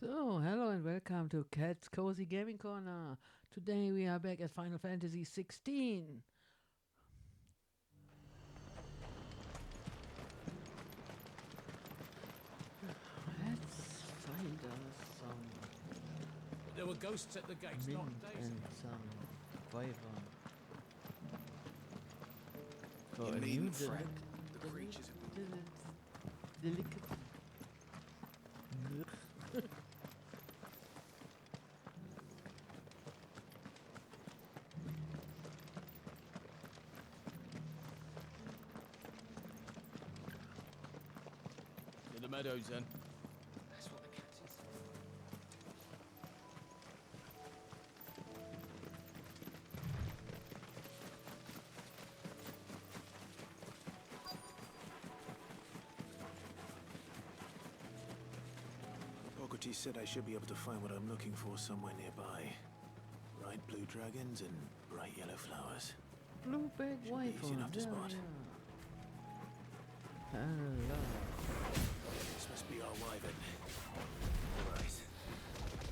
So, hello and welcome to Cat's Cozy Gaming Corner. Today we are back at Final Fantasy XVI. Let's find us some There were ghosts at the gates not mint days and ago. some wyvern. For You a mean, new friend, the creatures have delicacy. To the meadows then. That's what the cat is. Boggarty said I should be able to find what I'm looking for somewhere nearby. Bright blue dragons and bright yellow flowers. Blue-back Should be easy wyvern. enough to There spot. we are. Hello. This must be our wyvern. Right.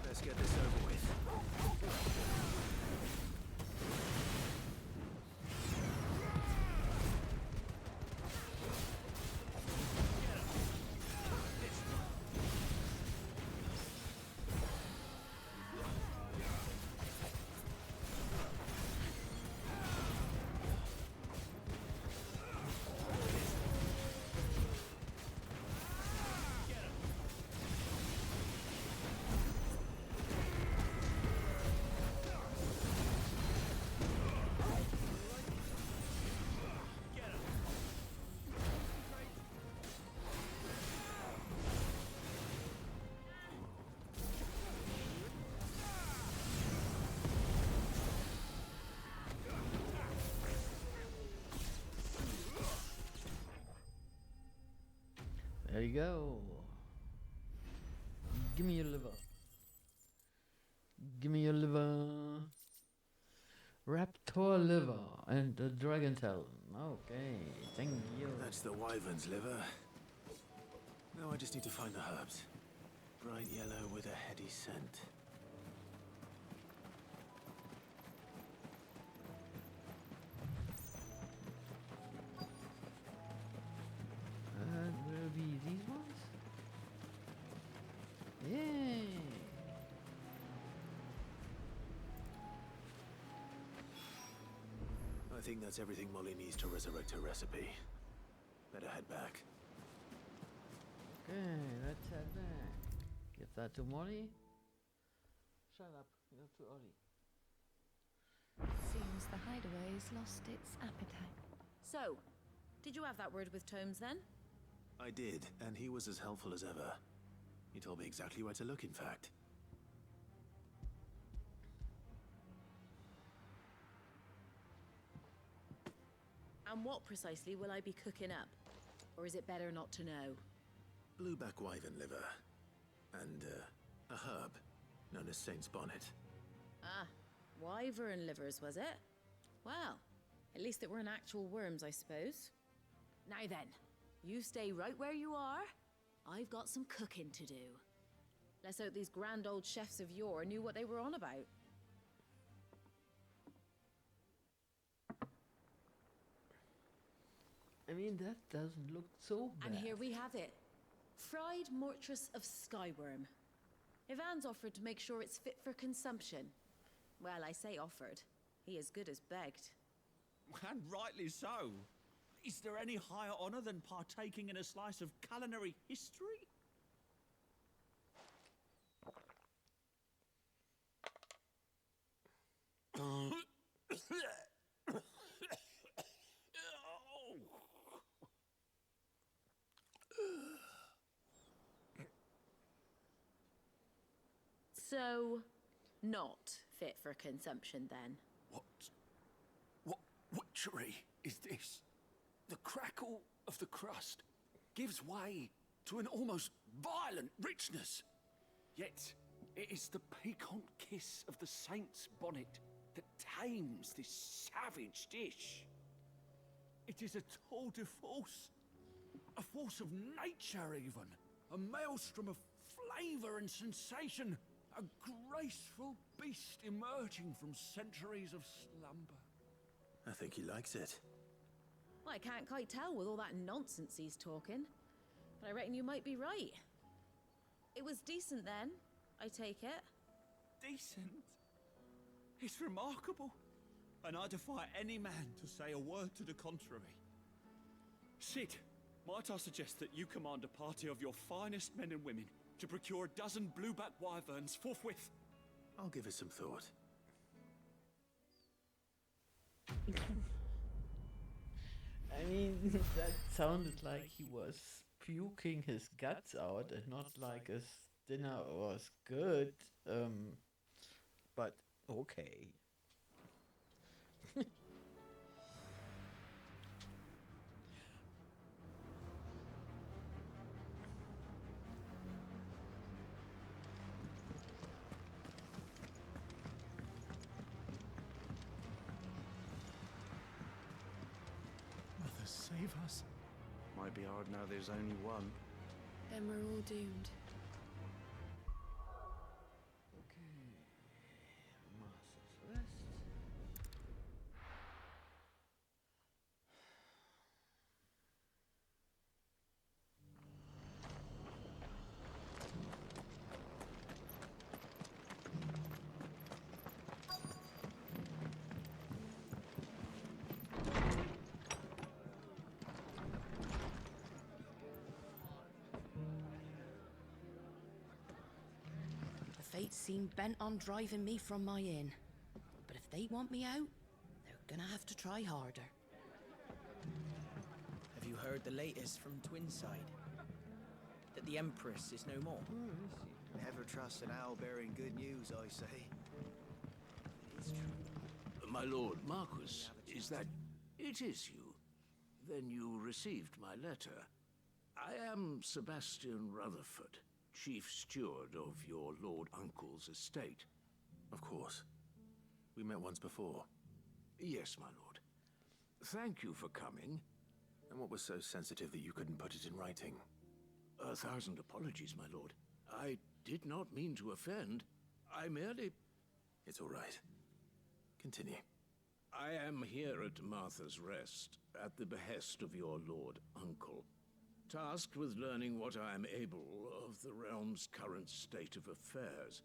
Let's get this over with. There you go. Give me your liver. Give me your liver. Raptor liver and a dragon tail. Okay, thank you. That's the wyvern's liver. Now I just need to find the herbs. Bright yellow with a heady scent. Will be these ones? Yay! I think that's everything Molly needs to resurrect her recipe. Better head back. Okay, let's head back. Give that to Molly. Shut up, you're too early. Seems the hideaway's lost its appetite. So, did you have that word with Tomes then? I did, and he was as helpful as ever. He told me exactly where to look, in fact. And what precisely will I be cooking up? Or is it better not to know? Blueback wyvern liver. And, a herb known as Saint's Bonnet. Ah, wyvern livers, was it? Well, at least it weren't actual worms, I suppose. Now then, you stay right where you are. I've got some cooking to do. Let's hope these grand old chefs of yore knew what they were on about. I mean, that doesn't look so bad. And here we have it. Fried mortress of skyworm. Ivan's offered to make sure it's fit for consumption. Well, I say offered. He as good as begged. And rightly so. Is there any higher honor than partaking in a slice of culinary history? So, not fit for consumption then? What witchery is this? The crackle of the crust gives way to an almost violent richness. Yet, it is the piquant kiss of the saint's bonnet that tames this savage dish. It is a tour de force. A force of nature, even. A maelstrom of flavour and sensation. A graceful beast emerging from centuries of slumber. I think he likes it. Well, I can't quite tell with all that nonsense he's talking. But I reckon you might be right. It was decent then, I take it. Decent? It's remarkable. And I defy any man to say a word to the contrary. Sid, might I suggest that you command a party of your finest men and women to procure a dozen blueback wyverns forthwith? I'll give it some thought. I mean, that sounded like he was puking his guts out and not like his dinner was good. But okay. Mother, save us. Might be hard now there's only one. Then we're all doomed. Okay. Master's rest. The fates seem bent on driving me from my inn. But if they want me out, they're gonna have to try harder. Have you heard the latest from Twinside? That the Empress is no more? Never trust an owl bearing good news, I say. It's true. My lord Marquis, is that... It is you. Then you received my letter. I am Sebastian Rutherford, chief steward of your lord uncle's estate. Of course. We met once before. Yes, my lord. Thank you for coming. And what was so sensitive that you couldn't put it in writing? 1,000 apologies, my lord. I did not mean to offend. I merely... It's all right. Continue. I am here at Martha's Rest, at the behest of your lord uncle, tasked with learning what I am able of the realm's current state of affairs.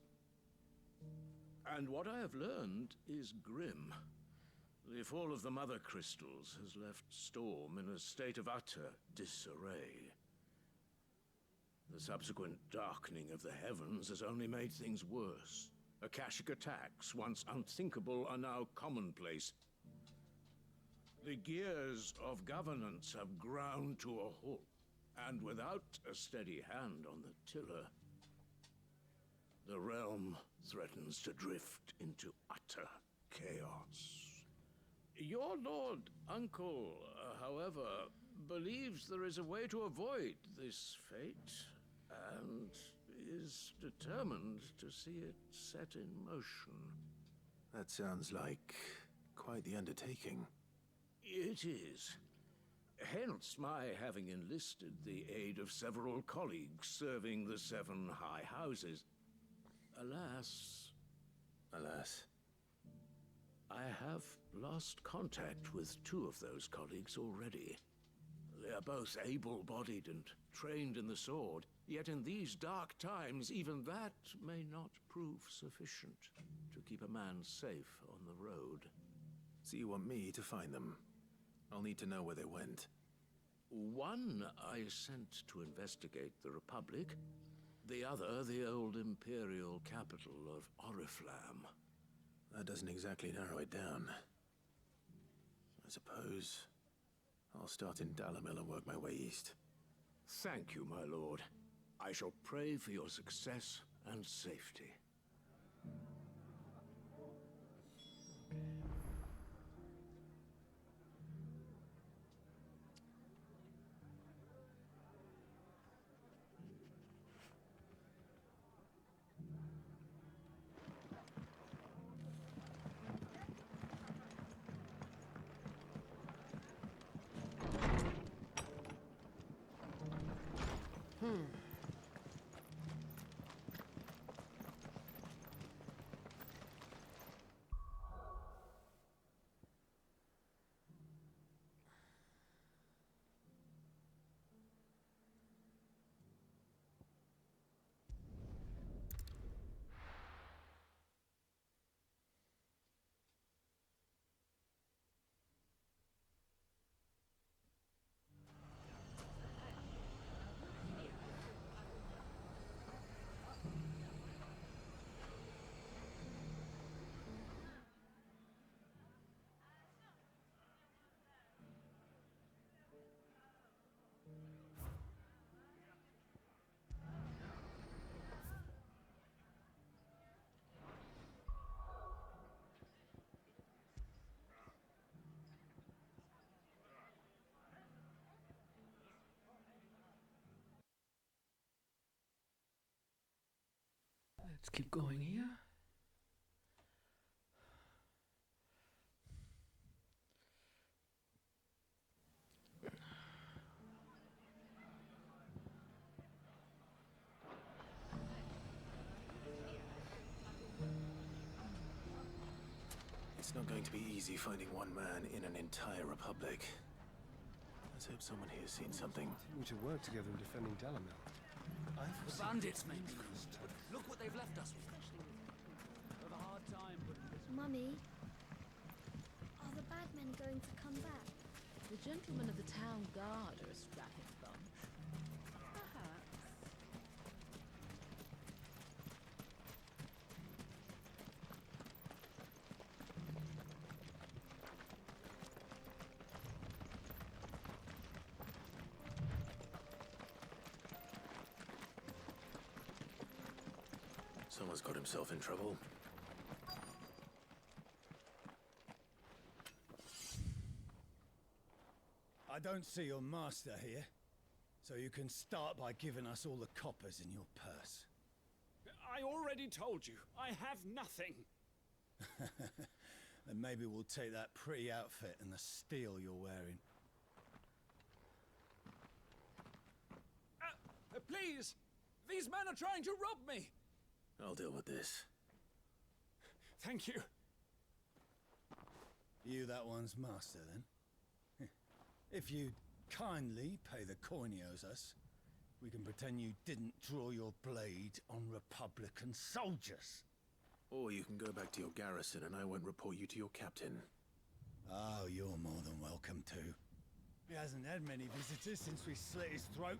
And what I have learned is grim. The fall of the Mothercrystals has left Storm in a state of utter disarray. The subsequent darkening of the heavens has only made things worse. Akashic attacks, once unthinkable, are now commonplace. The gears of governance have ground to a halt, and without a steady hand on the tiller, the realm threatens to drift into utter chaos. Your lord uncle, however, believes there is a way to avoid this fate, and is determined to see it set in motion. That sounds like quite the undertaking. It is. Hence my having enlisted the aid of several colleagues serving the 7 high houses. Alas, I have lost contact with 2 of those colleagues already. They are both able-bodied and trained in the sword, yet in these dark times, even that may not prove sufficient to keep a man safe on the road. So you want me to find them? I'll need to know where they went. One I sent to investigate the Republic, the other the old Imperial capital of Oriflamme. That doesn't exactly narrow it down. I suppose I'll start in Dalamil and work my way east. Thank you, my lord. I shall pray for your success and safety. Let's keep going here. It's not going to be easy finding one man in an entire republic. Let's hope someone here's seen something. We should work together in defending Dalamel. The bandits, maybe. Look what they've left us with. Have a hard time putting this. Mummy, are the bad men going to come back? The gentlemen of the town guard are a strapping bunch. Perhaps. Someone's got himself in trouble. I don't see your master here, so you can start by giving us all the coppers in your purse. I already told you, I have nothing. Then maybe we'll take that pretty outfit and the steel you're wearing. Please! These men are trying to rob me! I'll deal with this. Thank you. You that one's master, then? If you'd kindly pay the coin he owes us, we can pretend you didn't draw your blade on Republican soldiers. Or you can go back to your garrison and I won't report you to your captain. Oh, you're more than welcome to. He hasn't had many visitors since we slit his throat.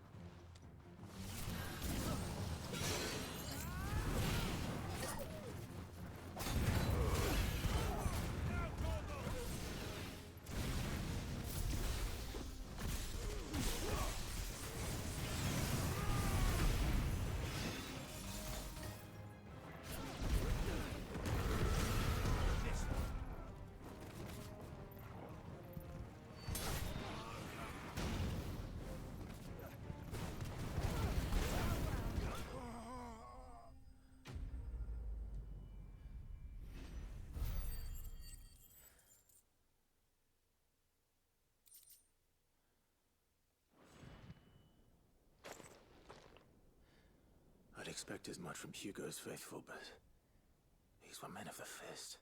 I'd expect as much from Hugo's faithful, but these were men of the fist.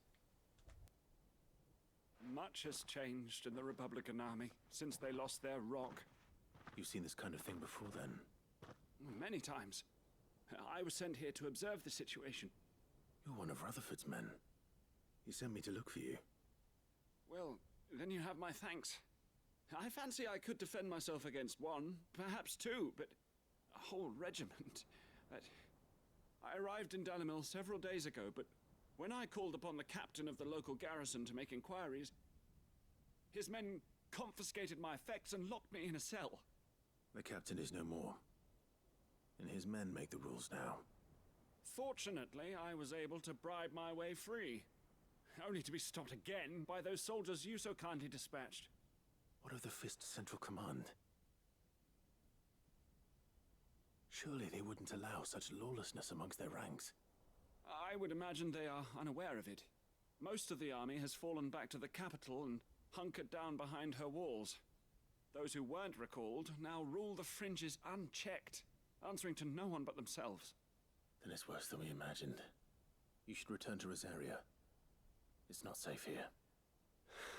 Much has changed in the Republican army since they lost their rock. You've seen this kind of thing before, then? Many times. I was sent here to observe the situation. You're one of Rutherford's men. He sent me to look for you. Well, then you have my thanks. I fancy I could defend myself against one, perhaps two, but a whole regiment. I arrived in Dalamil several days ago, but when I called upon the captain of the local garrison to make inquiries, his men confiscated my effects and locked me in a cell. The captain is no more, and his men make the rules now. Fortunately, I was able to bribe my way free, only to be stopped again by those soldiers you so kindly dispatched. What of the Fist's central command? Surely they wouldn't allow such lawlessness amongst their ranks. I would imagine they are unaware of it. Most of the army has fallen back to the capital and hunkered down behind her walls. Those who weren't recalled now rule the fringes unchecked, answering to no one but themselves. Then it's worse than we imagined. You should return to Rosaria. It's not safe here.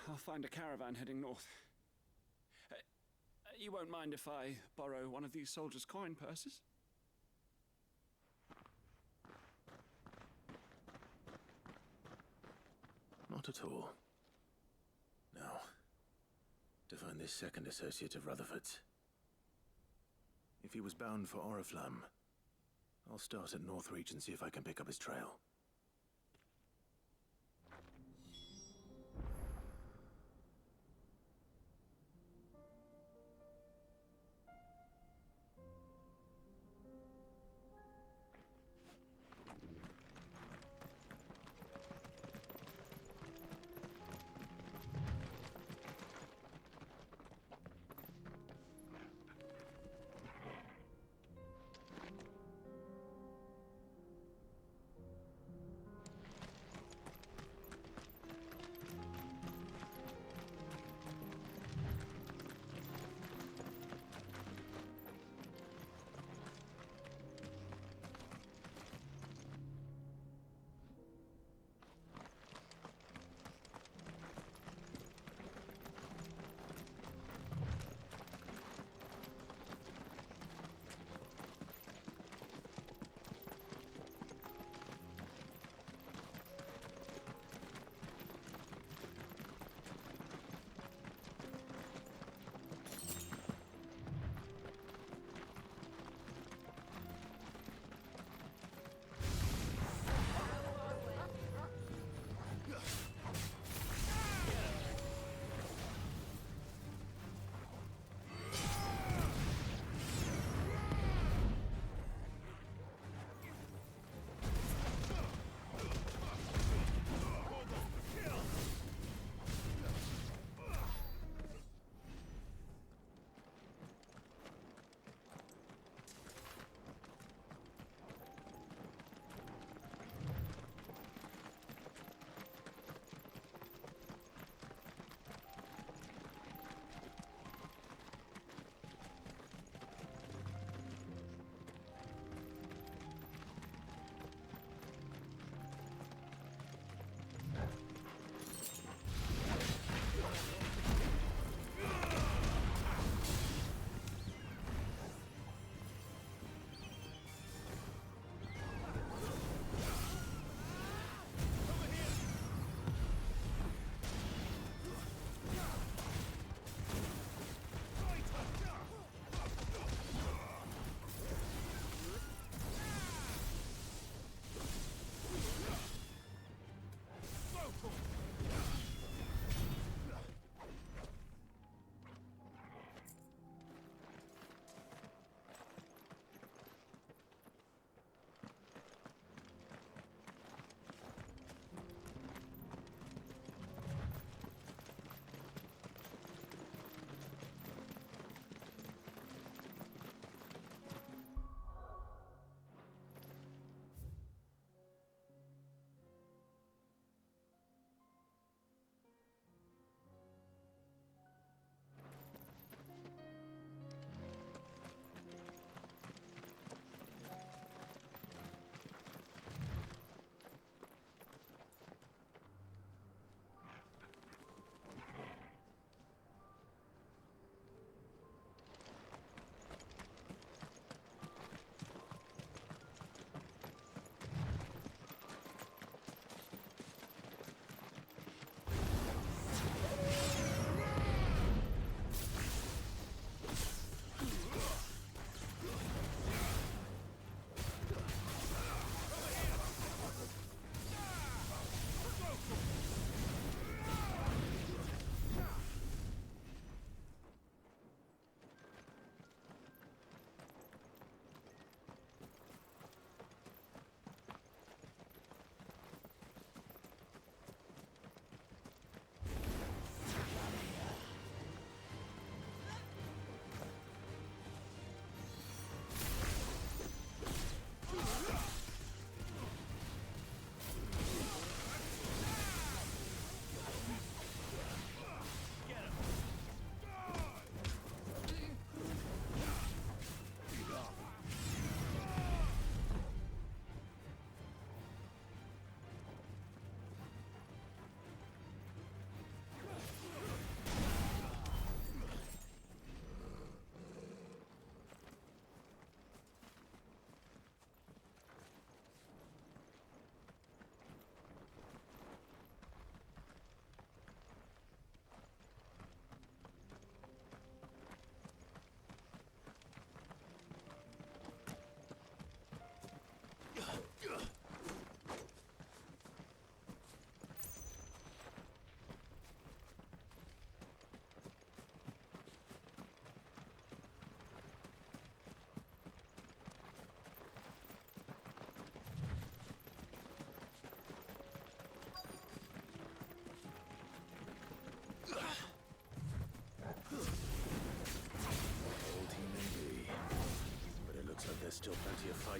I'll find a caravan heading north. You won't mind if I borrow one of these soldiers' coin purses? Not at all. Now, to find this second associate of Rutherford's. If he was bound for Oriflamme, I'll start at Northreach and see if I can pick up his trail.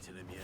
in him yet.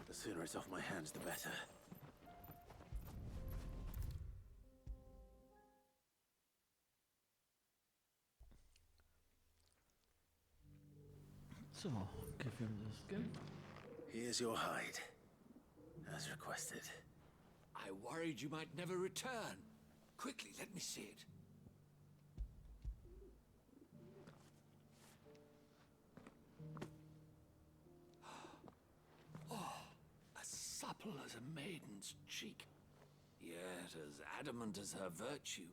The sooner it's off my hands, the better. So, give him the skin. Here's your hide, as requested. I worried you might never return. Quickly, let me see it. Oh, as supple as a maiden's cheek, yet as adamant as her virtue.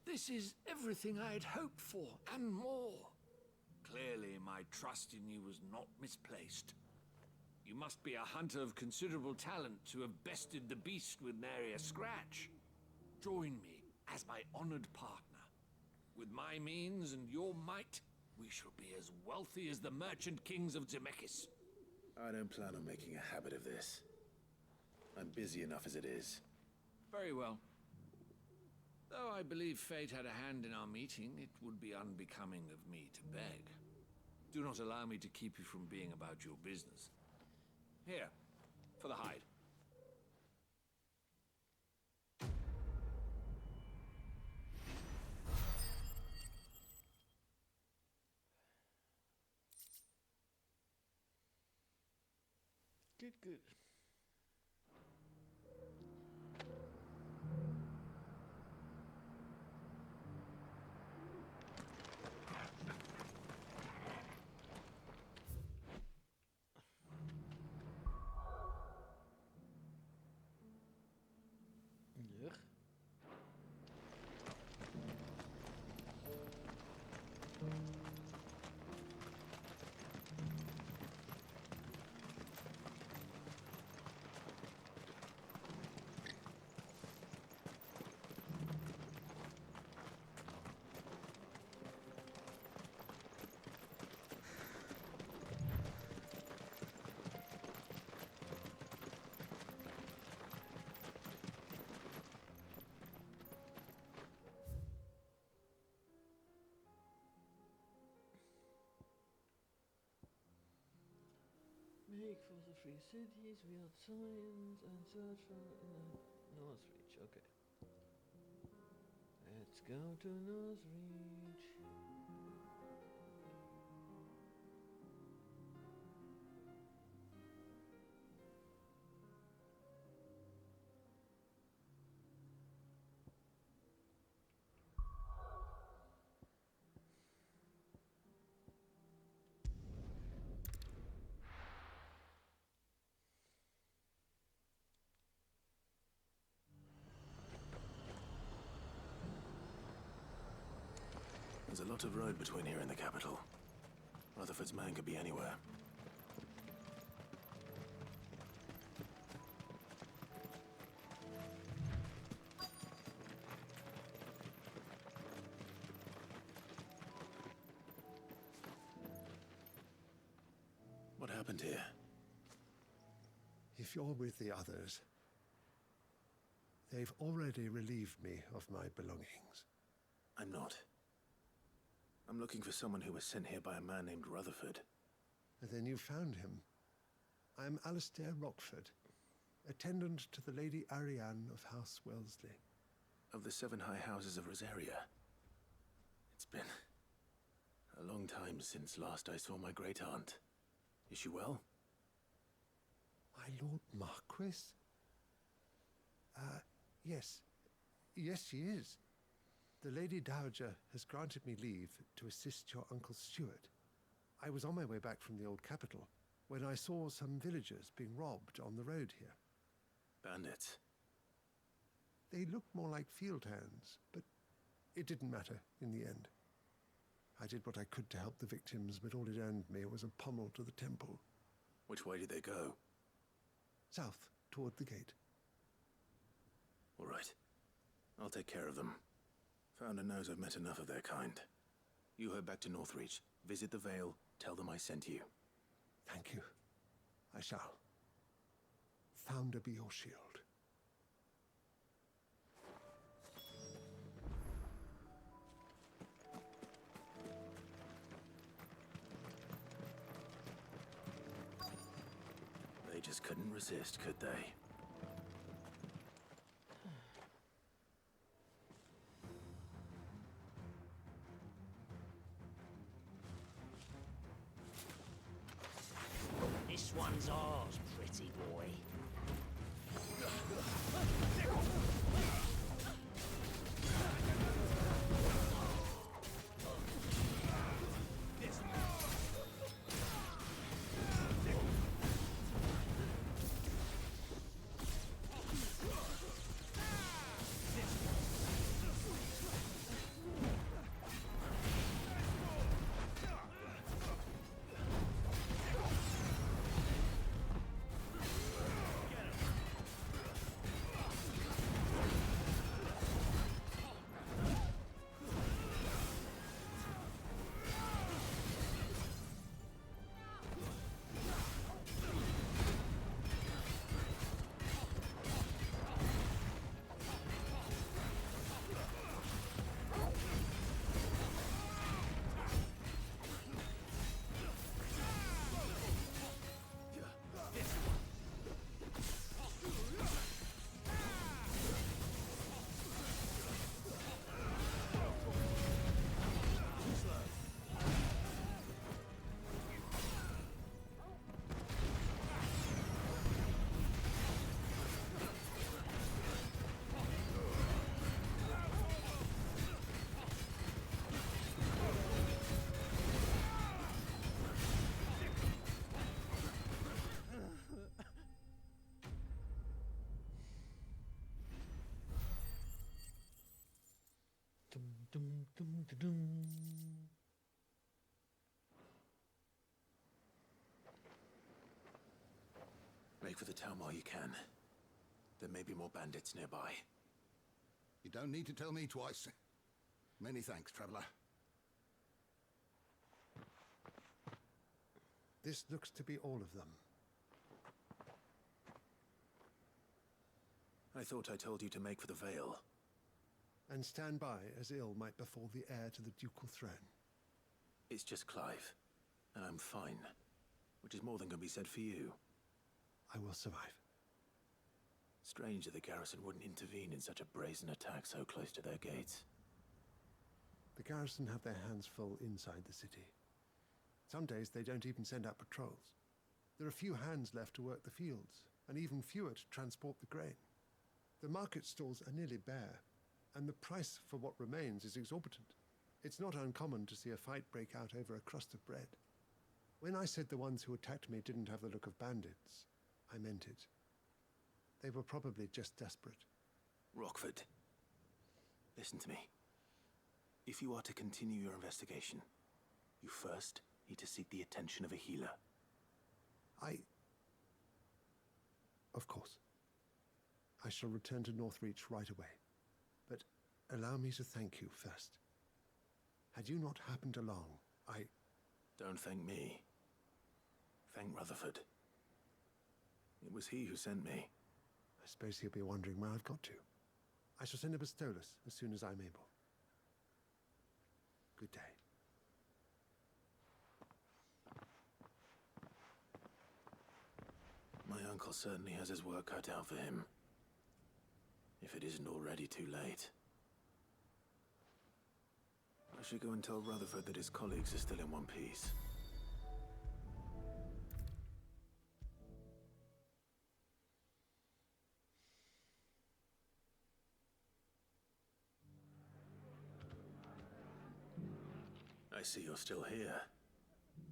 This is everything I had hoped for, and more. Clearly, my trust in you was not misplaced. You must be a hunter of considerable talent to have bested the beast with nary a scratch. Join me as my honored partner. With my means and your might, we shall be as wealthy as the merchant kings of Zemeckis. I don't plan on making a habit of this. I'm busy enough as it is. Very well. Though I believe fate had a hand in our meeting, it would be unbecoming of me to beg. Do not allow me to keep you from being about your business. Here, for the hide. Good, good. Yeah. Make for the free cities, wield science, and search for Northreach. Okay. Let's go to Northreach. There's a lot of road between here and the capital. Rutherford's man could be anywhere. What happened here? If you're with the others, they've already relieved me of my belongings. I'm not. I'm looking for someone who was sent here by a man named Rutherford. And then you found him. I'm Alistair Rockford, attendant to the Lady Ariane of House Wellesley. Of the 7 high houses of Rosaria. It's been A long time since last I saw my great-aunt. Is she well? My Lord Marquis? Yes. Yes, she is. The Lady Dowager has granted me leave to assist your Uncle Stuart. I was on my way back from the old capital when I saw some villagers being robbed on the road here. Bandits? They looked more like field hands, but it didn't matter in the end. I did what I could to help the victims, but all it earned me was a pommel to the temple. Which way did they go? South, toward the gate. All right. I'll take care of them. Founder knows I've met enough of their kind. You head back to Northreach, visit the Vale, tell them I sent you. Thank you. I shall. Founder be your shield. They just couldn't resist, could they? This one's ours, pretty boy. Make for the town while you can. There may be more bandits nearby. You don't need to tell me twice. Many thanks, traveler. This looks to be all of them. I thought I told you to make for the Vale. And stand by as ill might befall the heir to the ducal throne. It's just Clive, and I'm fine. Which is more than can be said for you. I will survive. Strange that the garrison wouldn't intervene in such a brazen attack so close to their gates. The garrison have their hands full inside the city. Some days they don't even send out patrols. There are few hands left to work the fields, and even fewer to transport the grain. The market stalls are nearly bare, and the price for what remains is exorbitant. It's not uncommon to see a fight break out over a crust of bread. When I said the ones who attacked me didn't have the look of bandits, I meant it. They were probably just desperate. Rockford, listen to me. If you are to continue your investigation, you first need to seek the attention of a healer. Of course. I shall return to Northreach right away. But allow me to thank you first. Had you not happened along, Don't thank me. Thank Rutherford. It was he who sent me. I suppose he'll be wondering where I've got to. I shall send him a Stolas as soon as I'm able. Good day. My uncle certainly has his work cut out for him. If it isn't already too late. I should go and tell Rutherford that his colleagues are still in one piece. I see you're still here.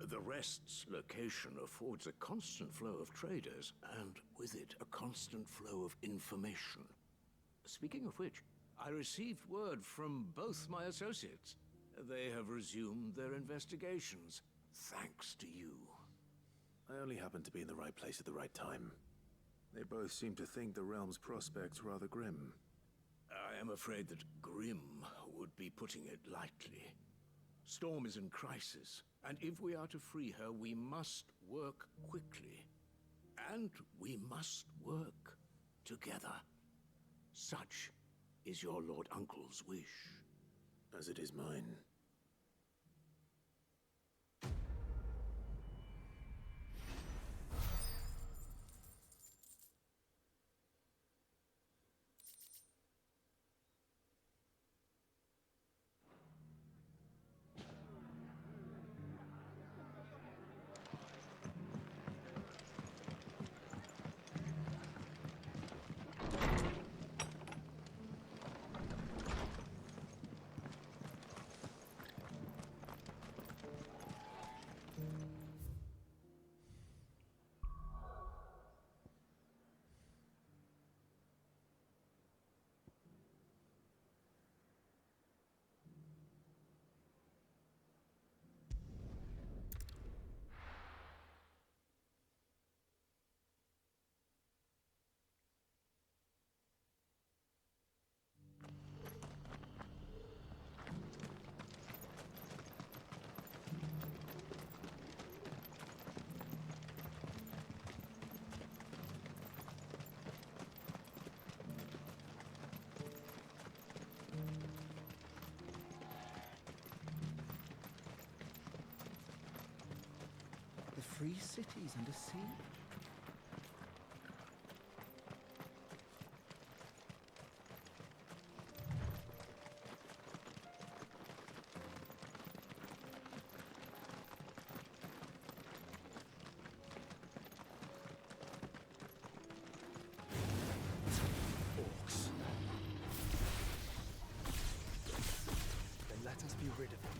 The Rest's location affords a constant flow of traders, and with it, a constant flow of information. Speaking of which, I received word from both my associates. They have resumed their investigations, thanks to you. I only happened to be in the right place at the right time. They both seem to think the realm's prospects rather grim. I am afraid that grim would be putting it lightly. Storm is in crisis, and if we are to free her, we must work quickly. And we must work together. Such is your Lord Uncle's wish. As it is mine. Free cities and a sea. Orcs. Then let us be rid of them.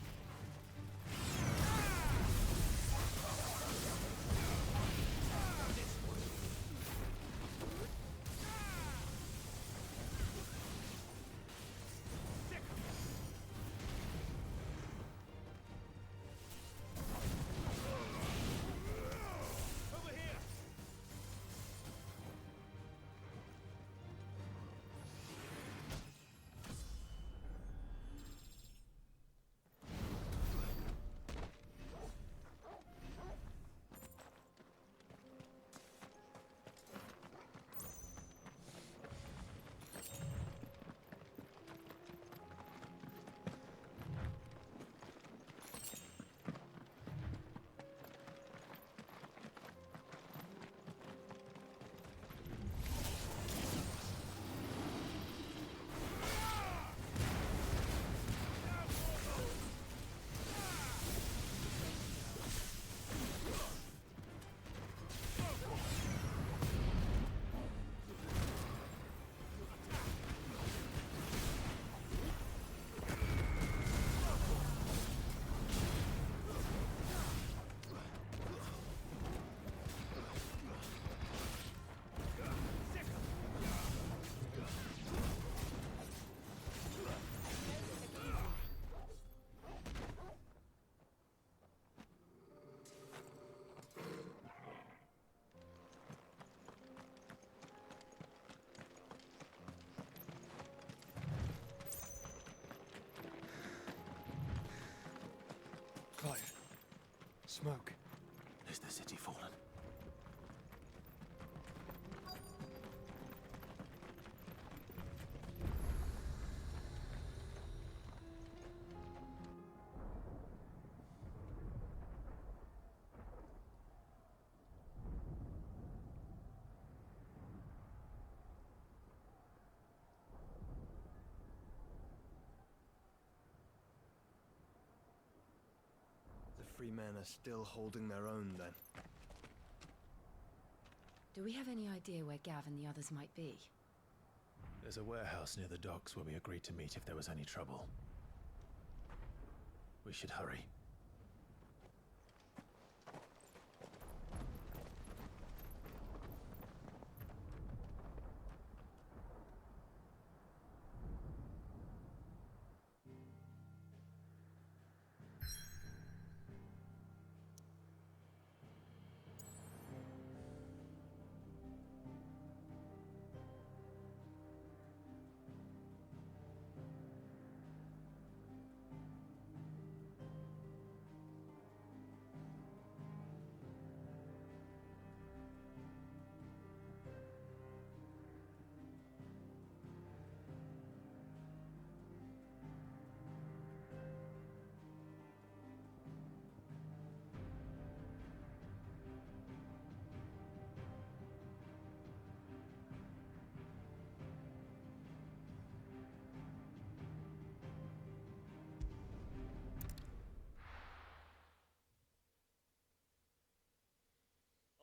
Clive. Smoke. Is the city fallen? Entry men are still holding their own, then. Do we have any idea where Gav and the others might be? There's a warehouse near the docks where we agreed to meet if there was any trouble. We should hurry.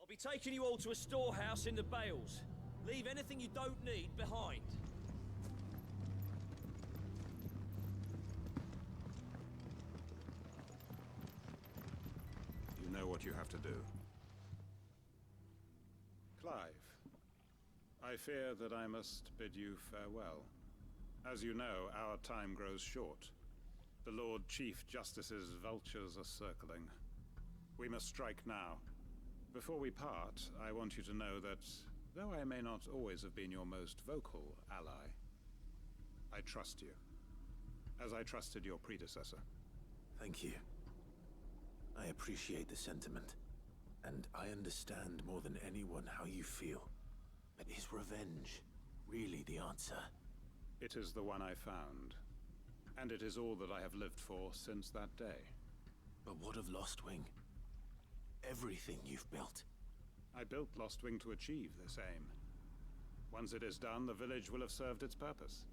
I'll be taking you all to a storehouse in the Bales. Leave anything you don't need behind. You know what you have to do. Clive, I fear that I must bid you farewell. As you know, our time grows short. The Lord Chief Justice's vultures are circling. We must strike now. Before we part, I want you to know that, though I may not always have been your most vocal ally, I trust you, as I trusted your predecessor. Thank you. I appreciate the sentiment, and I understand more than anyone how you feel. But is revenge really the answer? It is the one I found, and it is all that I have lived for since that day. But what of Lostwing? Everything you've built. I built Lostwing to achieve this aim. Once it is done, the village will have served its purpose.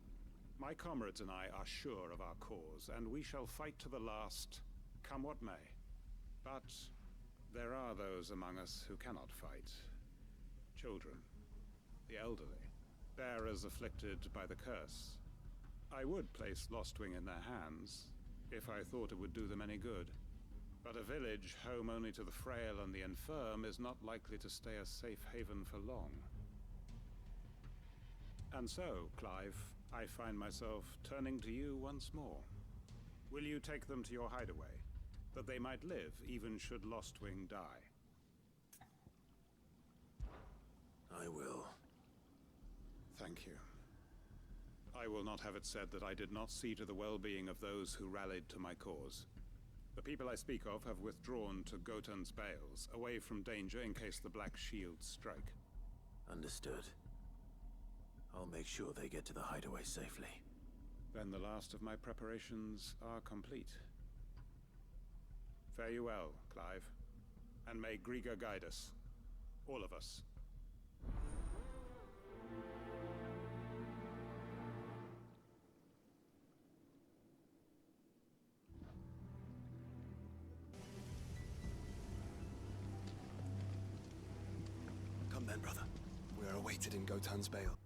My comrades and I are sure of our cause, and we shall fight to the last, come what may. But there are those among us who cannot fight. Children, the elderly, bearers afflicted by the curse. I would place Lostwing in their hands, if I thought it would do them any good. But a village home only to the frail and the infirm is not likely to stay a safe haven for long. And so, Clive, I find myself turning to you once more. Will you take them to your hideaway, that they might live even should Lostwing die? I will. Thank you. I will not have it said that I did not see to the well-being of those who rallied to my cause. The people I speak of have withdrawn to Gotan's Bales, away from danger in case the Black Shields strike. Understood. I'll make sure they get to the hideaway safely. Then the last of my preparations are complete. Fare you well, Clive. And may Griga guide us. All of us. Come then, brother. We are awaited in Gotan's Bale.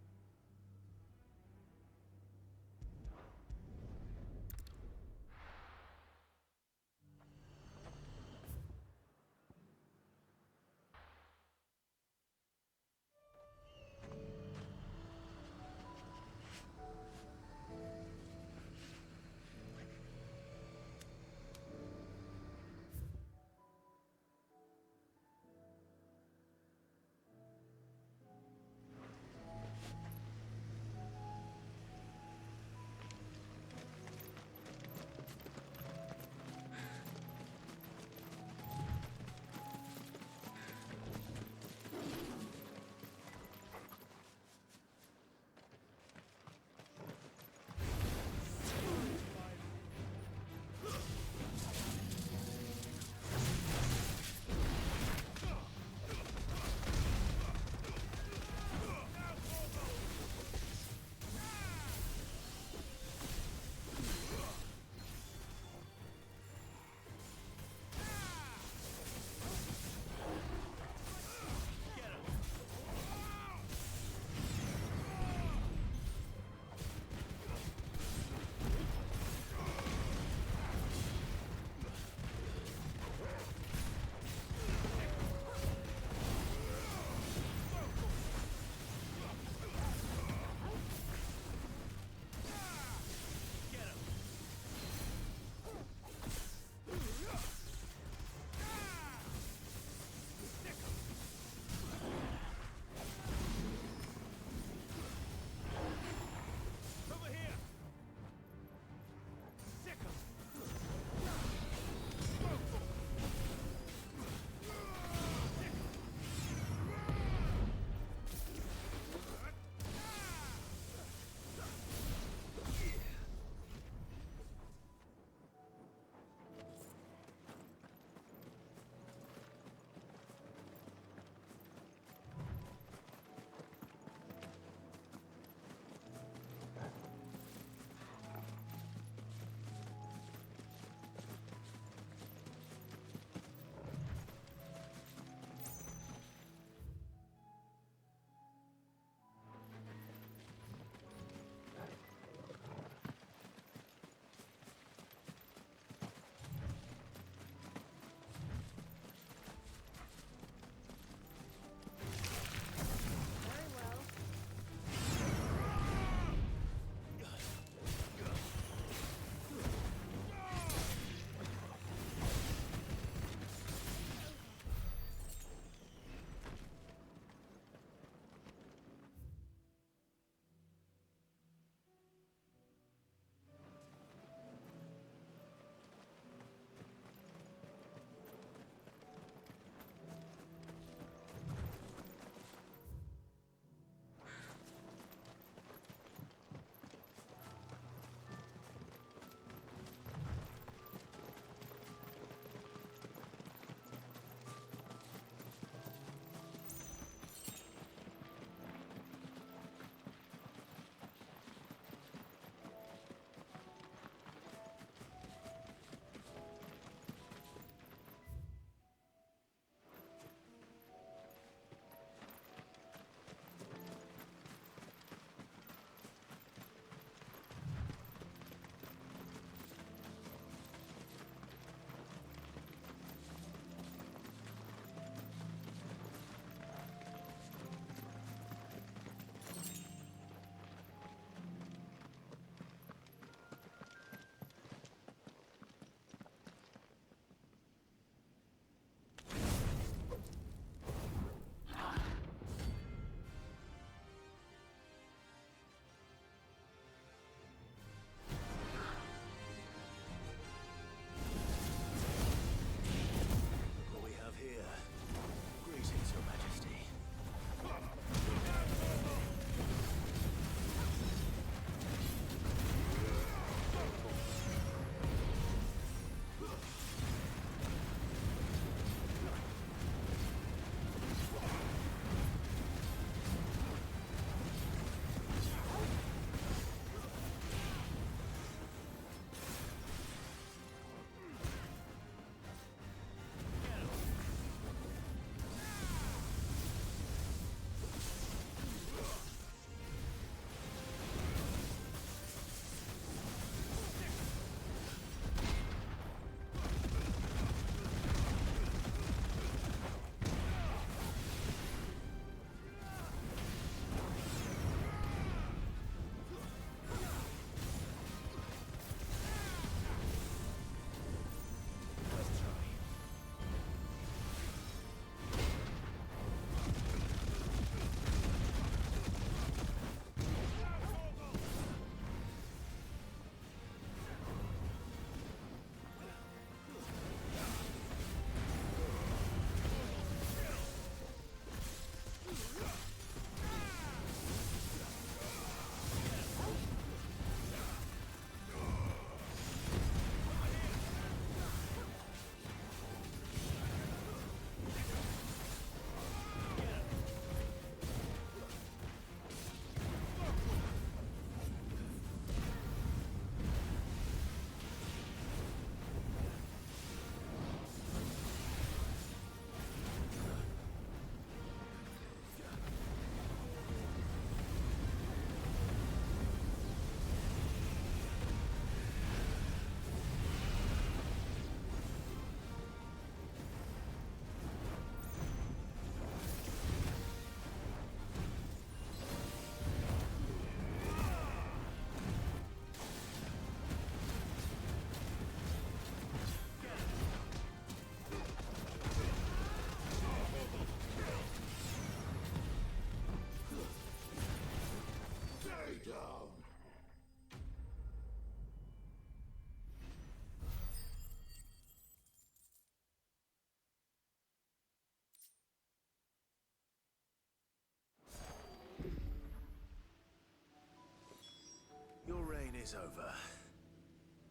is over.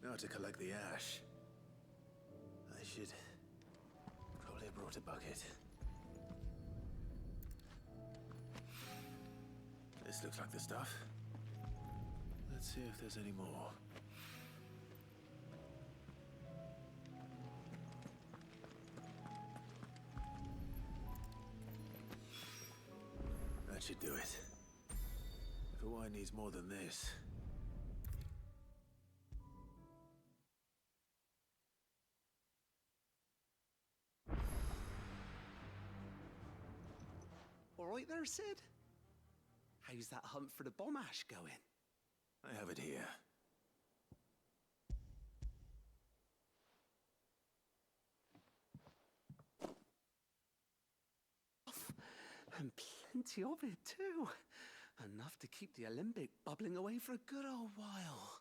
Now to collect the ash. I should probably have brought a bucket. This looks like the stuff. Let's see if there's any more. That should do it. If a wine needs more than this. All right there, Sid? How's that hunt for the bomb ash going? I have it here. And plenty of it, too. Enough to keep the alembic bubbling away for a good old while.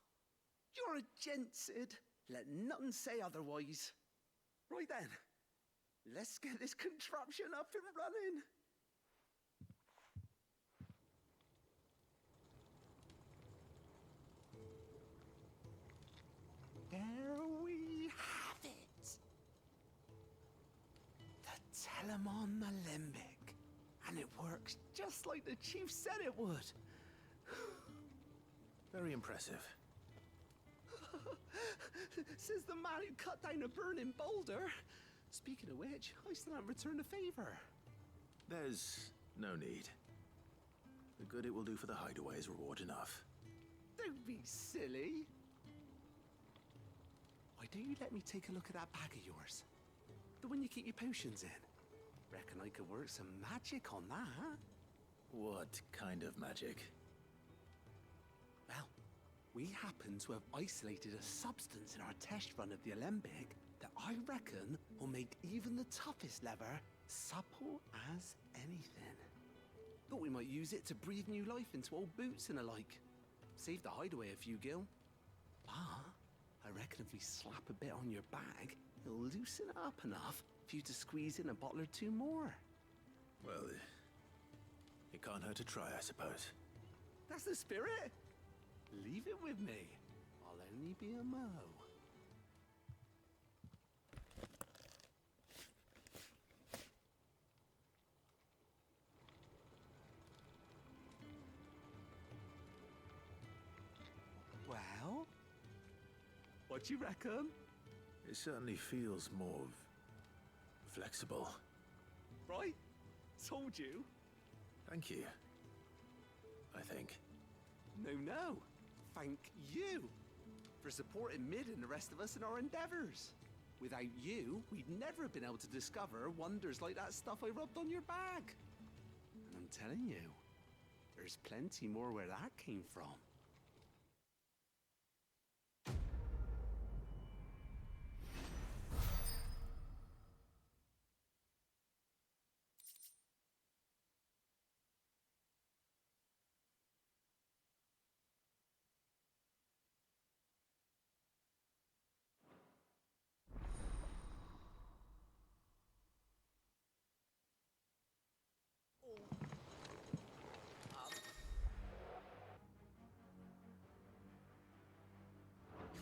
You're a gent, Sid. Let nothing say otherwise. Right then, let's get this contraption up and running. There we have it. The Telemon Alembic. And it works just like the chief said it would. Very impressive. Says the man who cut down a burning boulder. Speaking of which, I still haven't returned the favor. There's no need. The good it will do for the hideaway is reward enough. Don't be silly. Why don't you let me take a look at that bag of yours? The one you keep your potions in. Reckon I could work some magic on that. What kind of magic? Well, we happen to have isolated a substance in our test run of the alembic that I reckon will make even the toughest leather supple as anything. Thought we might use it to breathe new life into old boots and the like. Save the hideaway a few gil. But I reckon if we slap a bit on your bag, it'll loosen it up enough for you to squeeze in a bottle or two more. Well, it can't hurt to try, I suppose. That's the spirit. Leave it with me. I'll only be a mo. Well, what you reckon? It certainly feels more flexible. Right? Told you. Thank you. I think. No. Thank you for supporting Mid and the rest of us in our endeavors. Without you, we'd never have been able to discover wonders like that stuff I rubbed on your bag. And I'm telling you, there's plenty more where that came from.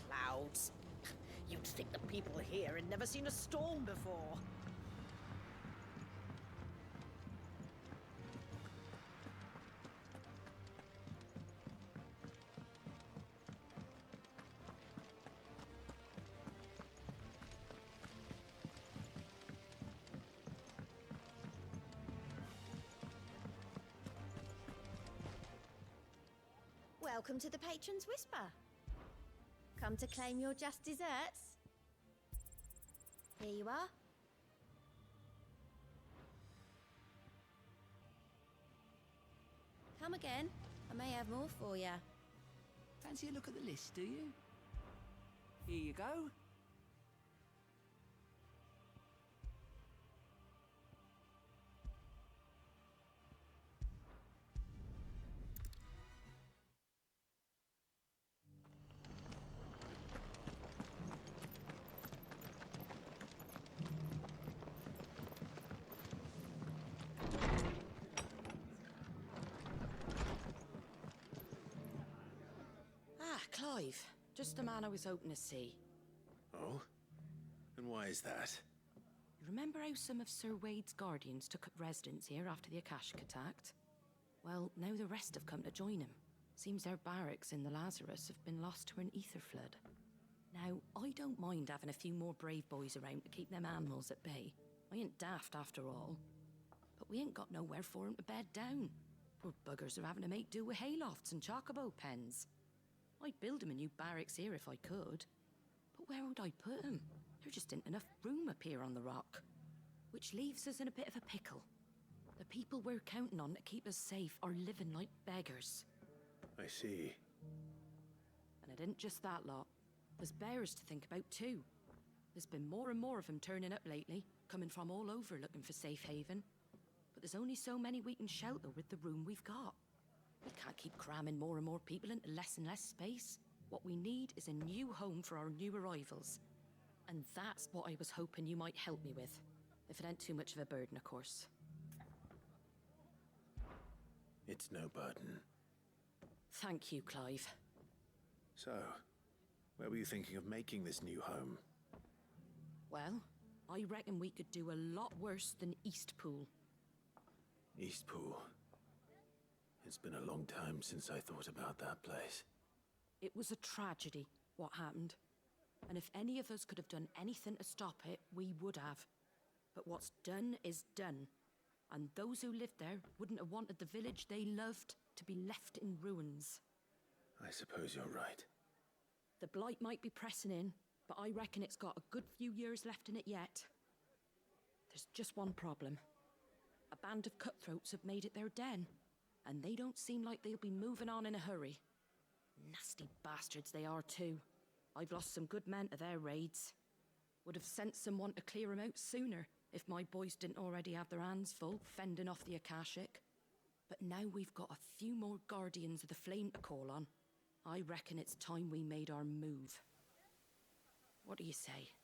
Clouds. You'd think the people here had never seen a storm before. Welcome to the Patron's Whisper. Come to claim your just desserts? Here you are. Come again. I may have more for you. Fancy a look at the list, do you? Here you go. Clive. Just the man I was hoping to see. Oh? And why is that? You remember how some of Sir Wade's guardians took up residence here after the Akashic attacked? Well, now the rest have come to join him. Seems their barracks in the Lazarus have been lost to an ether flood. Now, I don't mind having a few more brave boys around to keep them animals at bay. I ain't daft after all. But we ain't got nowhere for 'em to bed down. Poor buggers are having to make do with haylofts and chocobo pens. I'd build 'em a new barracks here if I could. But where would I put 'em? There just ain't enough room up here on the rock. Which leaves us in a bit of a pickle. The people we're counting on to keep us safe are living like beggars. I see. And it ain't just that lot. There's bears to think about too. There's been more and more of them turning up lately, coming from all over looking for safe haven. But there's only so many we can shelter with the room we've got. We can't keep cramming more and more people into less and less space. What we need is a new home for our new arrivals. And that's what I was hoping you might help me with. If it ain't too much of a burden, of course. It's no burden. Thank you, Clive. So, where were you thinking of making this new home? Well, I reckon we could do a lot worse than Eastpool. Eastpool. It's been a long time since I thought about that place. It was a tragedy, what happened. And if any of us could have done anything to stop it, we would have. But what's done is done. And those who lived there wouldn't have wanted the village they loved to be left in ruins. I suppose you're right. The blight might be pressing in, but I reckon it's got a good few years left in it yet. There's just one problem. A band of cutthroats have made it their den, and they don't seem like they'll be moving on in a hurry. Nasty bastards they are too. I've lost some good men to their raids. Would have sent someone to clear 'em out sooner if my boys didn't already have their hands full fending off the Akashic. But now we've got a few more Guardians of the Flame to call on. I reckon it's time we made our move. What do you say?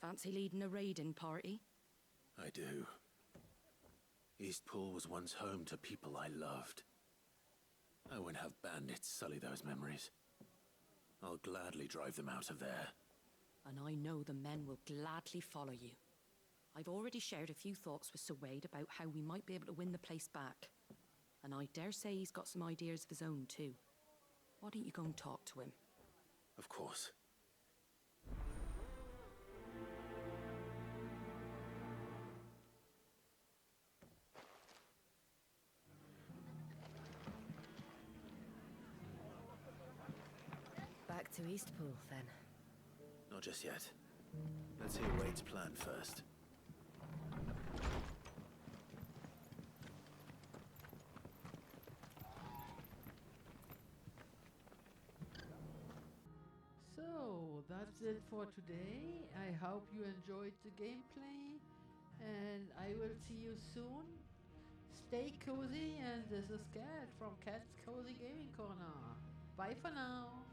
Fancy leading a raiding party? I do. Eastpool was once home to people I loved. I won't have bandits sully those memories. I'll gladly drive them out of there. And I know the men will gladly follow you. I've already shared a few thoughts with Sir Wade about how we might be able to win the place back. And I dare say he's got some ideas of his own too. Why don't you go and talk to him? Of course. Back to Eastpool, then. Not just yet. Let's hear Wade's plan first. So, that's it for today. I hope you enjoyed the gameplay, and I will see you soon. Stay cozy, and this is Cat from Cat's Cozy Gaming Corner. Bye for now.